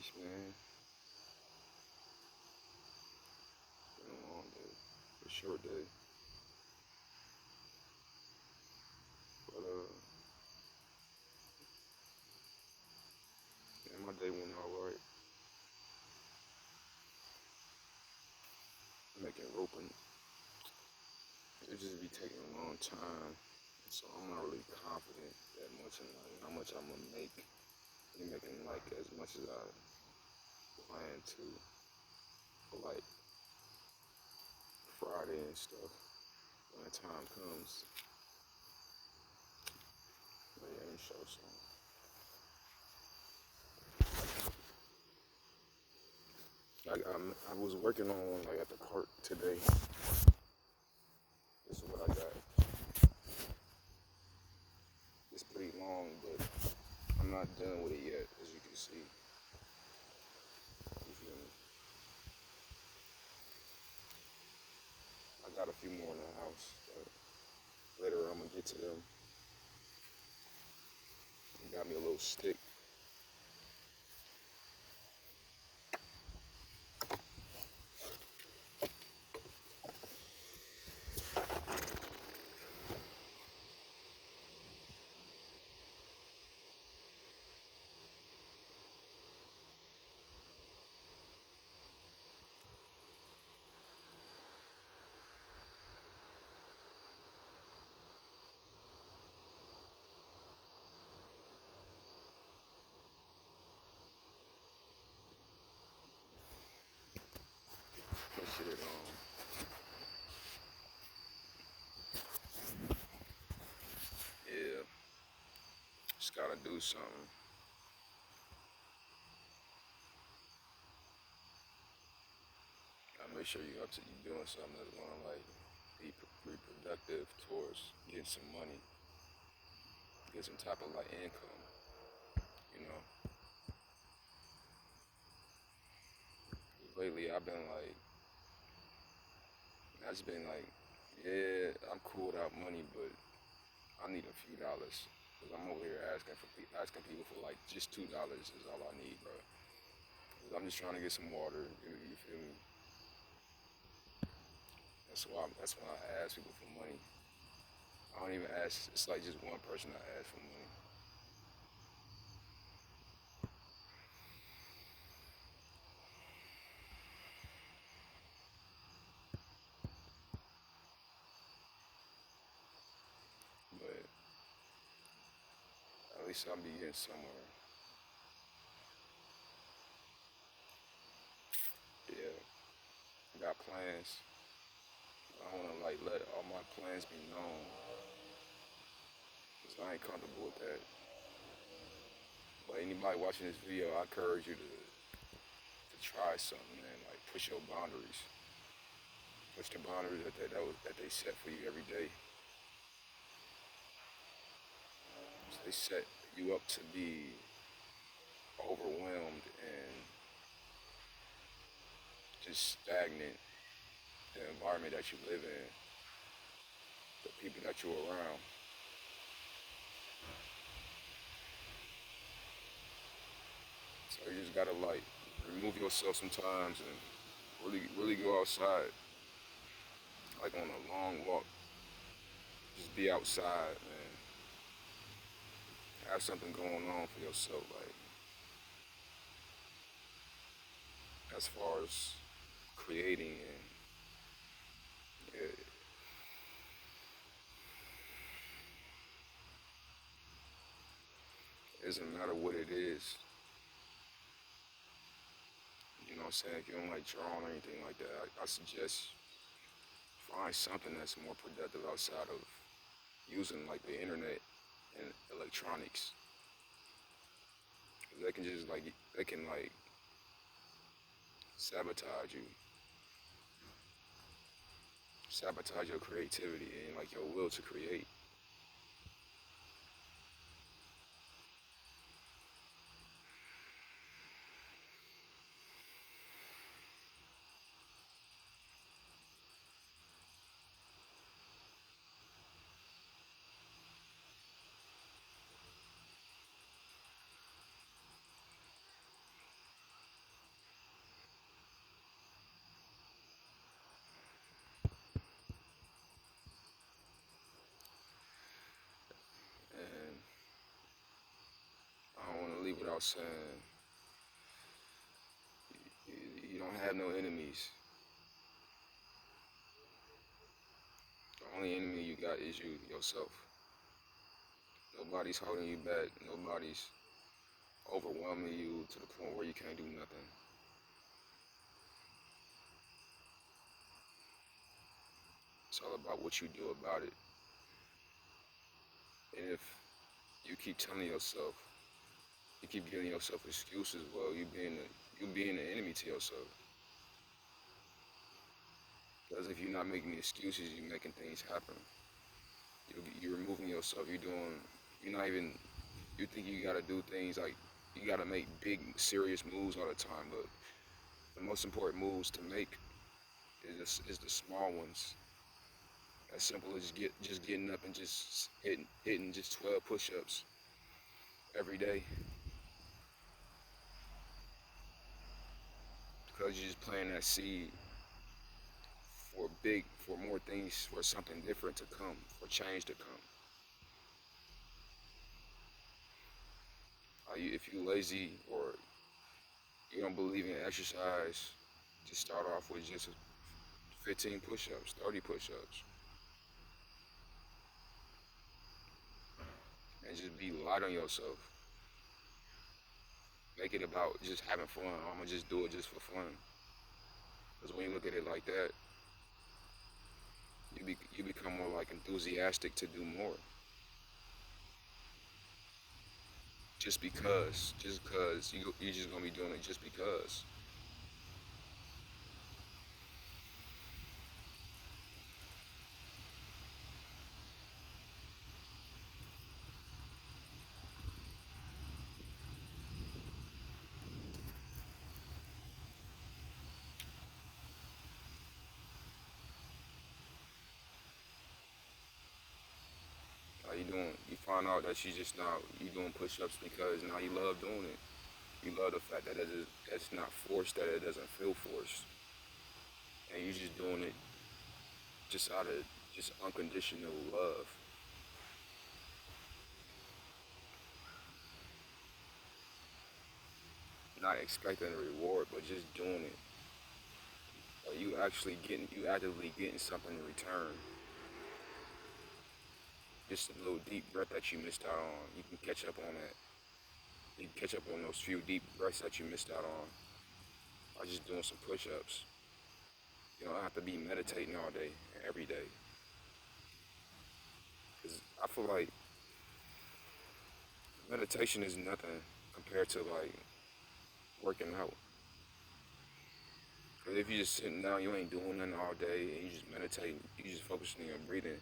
Peace, man. Been a long day, a short day, but yeah, my day went all right. Making roping, it just be taking a long time, so I'm not really confident that much in like how much I'm gonna make. Me making like as much as I plan to for like Friday and stuff when the time comes. But yeah, I'm sure so. I was working on one like at the park today. This is what I got. It's pretty long, but I'm not done with it yet, as you can see. You feel me? I got a few more in the house, but later I'm gonna get to them. I got me a little stick. That shit, yeah, just gotta do something. Gotta make sure you doing something that's gonna like be productive towards getting some money, get some type of like income. You know, lately I just been like, yeah, I'm cool without money, but I need a few dollars. Cause I'm over here asking people for like just $2 is all I need, bro. 'Cause I'm just trying to get some water. You feel me? That's why I ask people for money. I don't even ask. It's like just one person I ask for money. But at least I'll be getting somewhere. Yeah, I got plans. I wanna like let all my plans be known. Cause I ain't comfortable with that. But anybody watching this video, I encourage you to try something, man. Like push your boundaries. Push the boundaries that they set for you every day. So they set you up to be overwhelmed and just stagnant. The environment that you live in, the people that you're around. So you just gotta like remove yourself sometimes and really go outside, like on a long walk. Just be outside, man. Have something going on for yourself, like as far as creating and it doesn't matter what it is. You know what I'm saying? If you don't like drawing or anything like that, I suggest find something that's more productive outside of using like the internet and electronics. 'Cause they can like sabotage you, sabotage your creativity and like your will to create. leave without saying you don't have no enemies. The only enemy you got is you, yourself. Nobody's holding you back. Nobody's overwhelming you to the point where you can't do nothing. It's all about what you do about it. And if you keep telling yourself, you keep giving yourself excuses, well, you being an enemy to yourself. Because if you're not making excuses, you're making things happen. You're removing yourself. You're not even. You think you gotta do things like you gotta make big, serious moves all the time, but the most important moves to make is the small ones. As simple as just getting up and just hitting just 12 push-ups every day, because you're just planting that seed for more things, for something different to come, for change to come. If you're lazy or you don't believe in exercise, just start off with just 15 push-ups, 30 push-ups, and just be light on yourself. Make it about just having fun. I'm gonna just do it just for fun. Because when you look at it like that, you become more like enthusiastic to do more. Just because you just gonna be doing it just because. You find out that you doing push-ups because now you love doing it. You love the fact that it's not forced, that it doesn't feel forced, and you just doing it just out of just unconditional love. Not expecting a reward, but just doing it. You actively getting something in return. Just a little deep breath that you missed out on. You can catch up on that. You can catch up on those few deep breaths that you missed out on by just doing some push-ups. You don't have to be meditating all day, every day. Cause I feel like meditation is nothing compared to like working out. Cause if you just sitting down, you ain't doing nothing all day, and you just meditating, you just focusing on your breathing.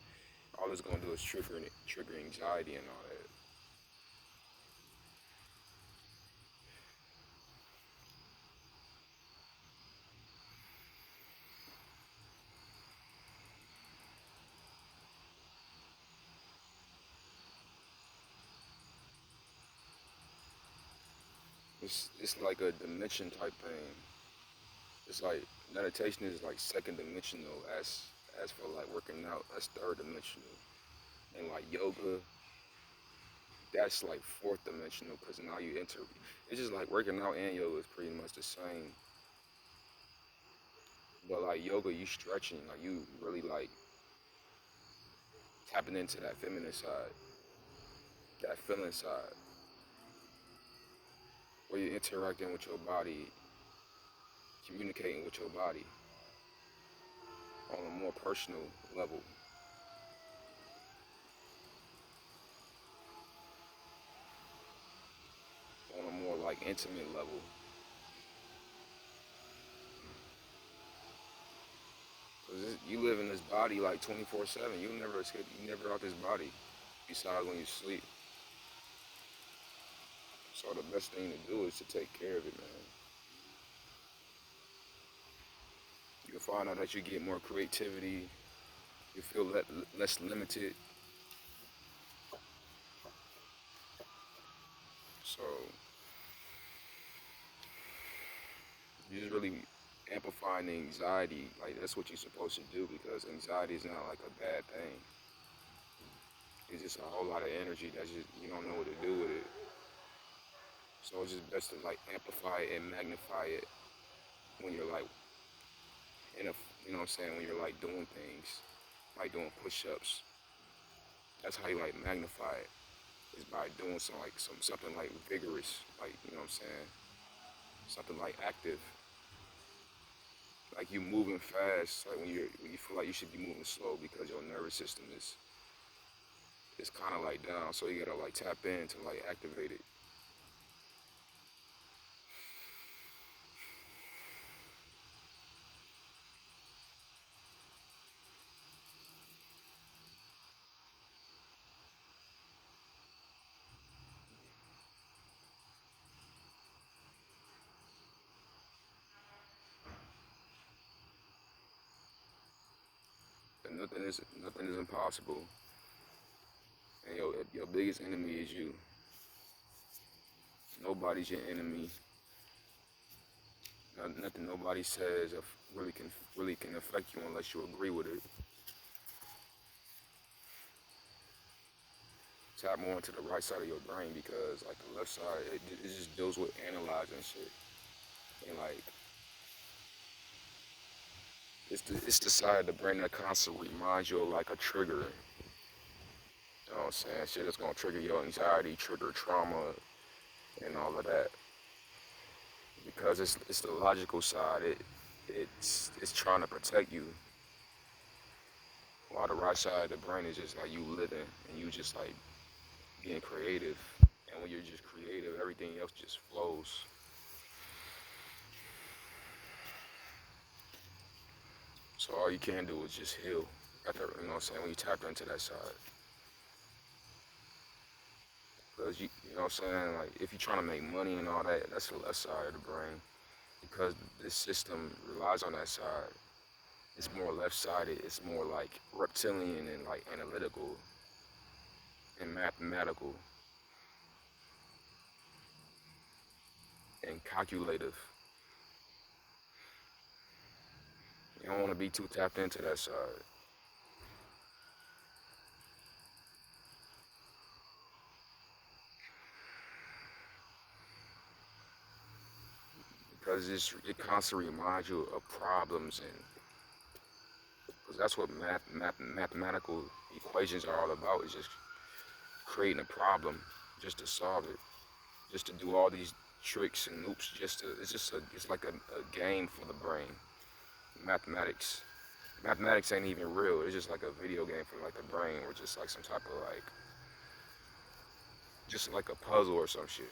All it's gonna do is trigger anxiety and all that. It's like a dimension type thing. It's like meditation is like second dimensional as for like working out, that's third dimensional. And like yoga, that's like fourth dimensional because now you enter. It's just like working out and yoga is pretty much the same. But like yoga, you stretching, like you really like tapping into that feminine side, that feeling side, where you're interacting with your body, communicating with your body on a more personal level, on a more like intimate level. Cause you live in this body like 24/7. You never escape. You never out this body. Besides when you sleep. So the best thing to do is to take care of it, man. You'll find out that you get more creativity. You feel less limited. So you just really amplifying the anxiety. Like that's what you're supposed to do because anxiety is not like a bad thing. It's just a whole lot of energy that you don't know what to do with it. So it's just best to like amplify it and magnify it when you're like in a, you know what I'm saying, when you're like doing things, like doing push-ups. That's how you like magnify it, is by doing something like vigorous, like, you know what I'm saying, something like active. Like you moving fast, like when you feel like you should be moving slow because your nervous system is kind of like down, so you gotta like tap in to like activate it. And nothing is impossible. And your biggest enemy is you. Nobody's your enemy. Nothing nobody says really can affect you unless you agree with it. Tap more into the right side of your brain because like the left side it just deals with analyzing shit. And like it's the side of the brain that constantly reminds you of like a trigger. You know what I'm saying? Shit that's gonna trigger your anxiety, trigger trauma, and all of that. Because it's the logical side. It's trying to protect you, while the right side of the brain is just like you living and you just like being creative. And when you're just creative, everything else just flows. So all you can do is just heal. After, you know what I'm saying, when you tap into that side. Because you know what I'm saying, like if you're trying to make money and all that, that's the left side of the brain. Because the system relies on that side. It's more left-sided. It's more like reptilian and like analytical and mathematical and calculative. You don't want to be too tapped into that side because it constantly reminds you of problems, and because that's what mathematical equations are all about, is just creating a problem just to solve it, just to do all these tricks and loops. It's like a game for the brain. Mathematics. Mathematics ain't even real. It's just like a video game for like the brain, or just like some type of like, just like a puzzle or some shit.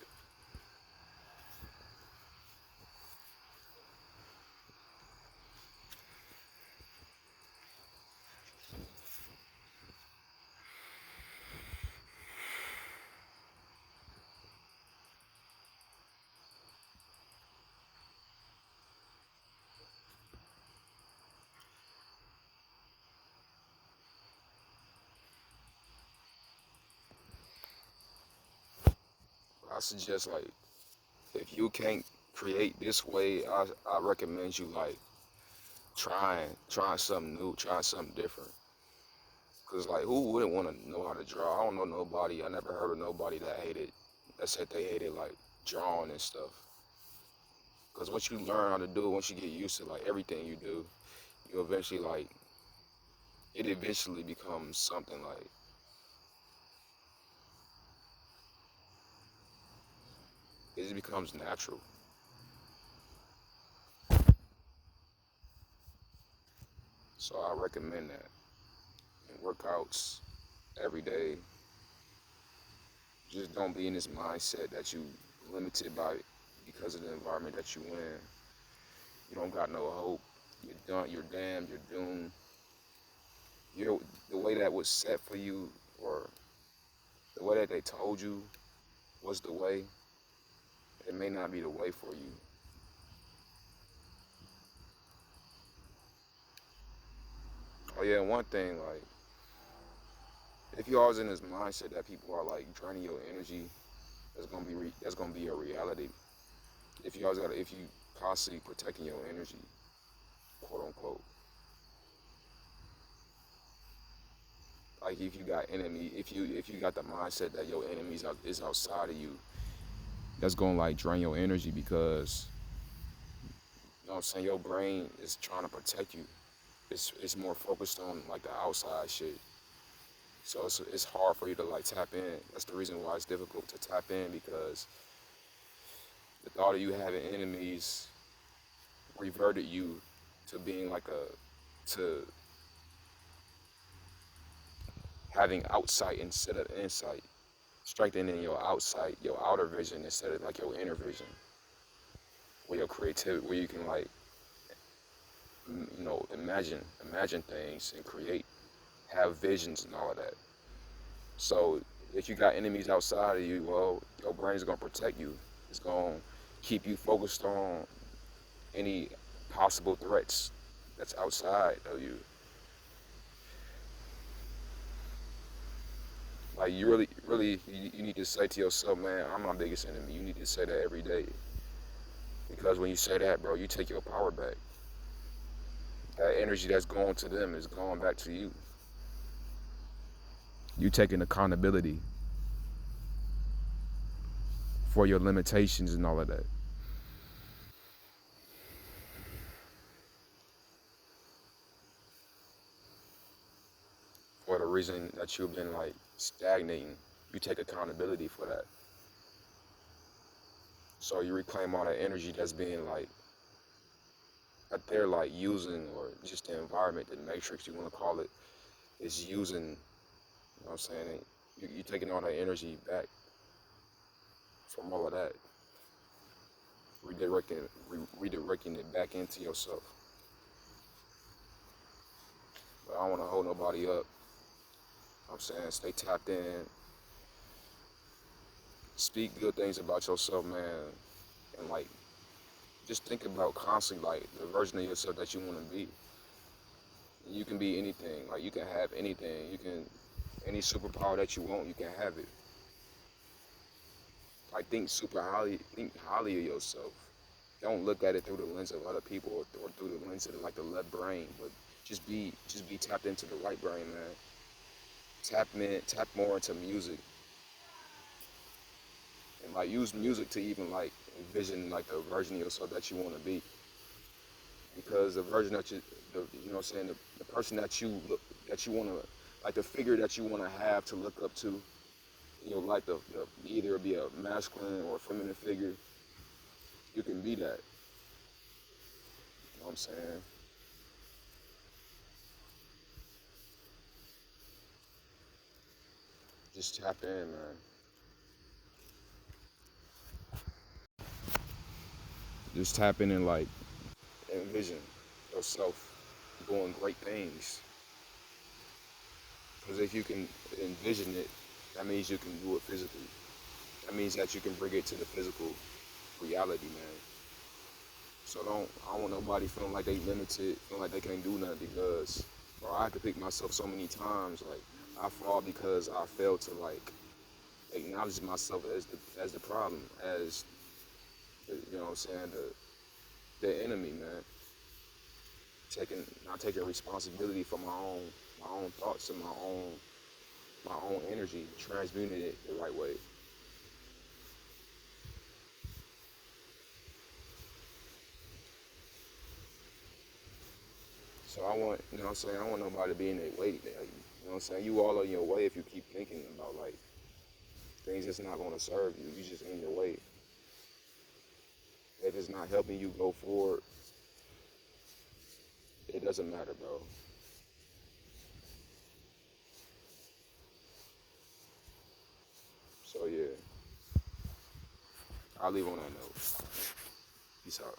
I suggest like if you can't create this way, I recommend you like trying something new, trying something different. Cause like who wouldn't want to know how to draw? I don't know nobody. I never heard of nobody that said they hated like drawing and stuff. Cause once you learn how to do it, once you get used to like everything you do, you eventually like it eventually becomes something like it just becomes natural. So I recommend that. And workouts every day. Just don't be in this mindset that you limited by because of the environment that you in. You don't got no hope. You're done. You're damned. You're doomed. The way that was set for you, or the way that they told you was the way. It may not be the way for you. Oh yeah, one thing like if you're always in this mindset that people are like draining your energy, that's gonna be your reality. If you constantly protecting your energy, quote unquote. Like if you got enemy, if you got the mindset that your enemies is outside of you, that's gonna like drain your energy because you know what I'm saying, your brain is trying to protect you. It's more focused on like the outside shit. So it's hard for you to like tap in. That's the reason why it's difficult to tap in because the thought of you having enemies reverted you to being like to having outsight instead of insight, strengthening your outsight, your outer vision instead of like your inner vision, where your creativity, where you can like you know imagine things and create, have visions and all of that. So if you got enemies outside of you, well, your brain's gonna protect you. It's gonna keep you focused on any possible threats that's outside of you. Like you really, you need to say to yourself, man, I'm my biggest enemy. You need to say that every day because when you say that, bro, you take your power back. That energy that's going to them is going back to you. You taking accountability for your limitations and all of that. For the reason that you've been like stagnating, you take accountability for that. So you reclaim all that energy that's being like that they're like using, or just the environment, the matrix you want to call it, is using. You know what I'm saying? You taking all that energy back from all of that, redirecting it back into yourself. But I don't want to hold nobody up. You know what I'm saying, stay tapped in, speak good things about yourself, man, and like just think about constantly like the version of yourself that you want to be. You can be anything. Like you can have anything. You can any superpower that you want, you can have it. Like think highly of yourself. Don't look at it through the lens of other people or through the lens of like the left brain, but just be tapped into the right brain, man. Tap more into music and like use music to even like envision like the version of yourself that you want to be. Because the version that you know what I'm saying, the person that you look, that you want to, like the figure that you want to have to look up to, you know, like the either be a masculine or a feminine figure, you can be that. You know what I'm saying? Just tap in, man. Just tap in and like envision yourself doing great things. Because if you can envision it, that means you can do it physically. That means that you can bring it to the physical reality, man. So I don't want nobody feeling like they limited, feeling like they can't do nothing because, bro, I have to pick myself so many times. Like I fall because I fail to like acknowledge myself as the problem, as you know what I'm saying, the enemy, man. Not taking responsibility for my own thoughts and my own energy, transmuting it the right way. So I want, you know what I'm saying, I want nobody to be in their way. Like, you know what I'm saying? You all on your way if you keep thinking about like things that's not gonna serve you. You just in your way. If it's not helping you go forward, it doesn't matter, bro. So yeah, I'll leave on that note. Peace out.